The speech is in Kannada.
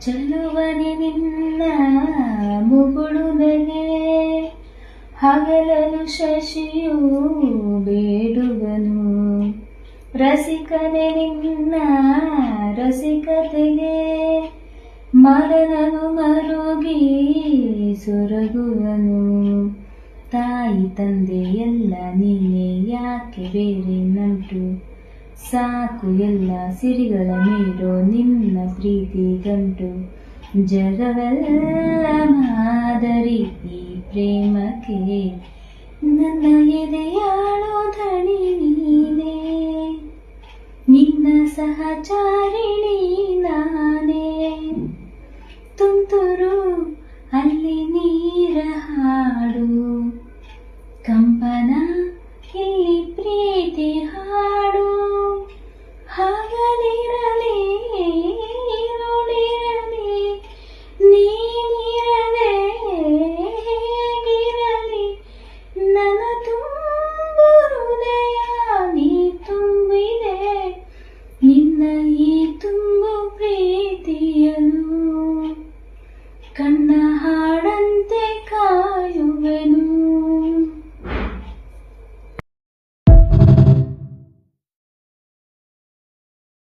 ಚೆಲುವನೆ ನಿನ್ನ ಮುಗುಳುನಗೆ ಹಗಲಲು ಶಶಿಯು ಬೇಡುವನು. ರಸಿಕನೆ ನಿನ್ನ ರಸಿಕತೆಗೆ ಮರನನು ಮರುಗಿ ಸೊರಗುವನು. ತಾಯಿ ತಂದೆ ಎಲ್ಲ ನೀನೆ, ಯಾಕೆ ಬೇರೆ ನಂಟು? ಸಾಕು ಎಲ್ಲ ಸಿರಿಗಳ ಮೀರೋ ನಿನ್ನ ಪ್ರೀತಿ ಗಂಟು. ಜಗವೆಲ್ಲ ಮಾದರಿ ಈ ಪ್ರೇಮಕ್ಕೆ, ನನ್ನ ಎದೆಯಾಳೋ ಧಣಿ ನೀನೇ, ನಿನ್ನ ಸಹಚಾರಿಣಿ ನಾನೇ. ತುಂತುರು ಅಲ್ಲಿ ನೀರ ಹಾಡು, ಕಂಪನ ಇಲ್ಲಿ ಪ್ರೀತಿ ಹಾಡು. ಹಗಲಿರಲಿ ನುಡಿರಲಿ ನೀನಿರದೆ ಹೇಗಿರಲಿ, ನನ್ನ ತುಂಬು ಹೃದಯ ನೀ ತುಂಬಿದೆ, ನಿನ್ನ ಈ ತುಂಬು ಪ್ರೀತಿಯನು. ಕಣ್ಣ ಹಾಡು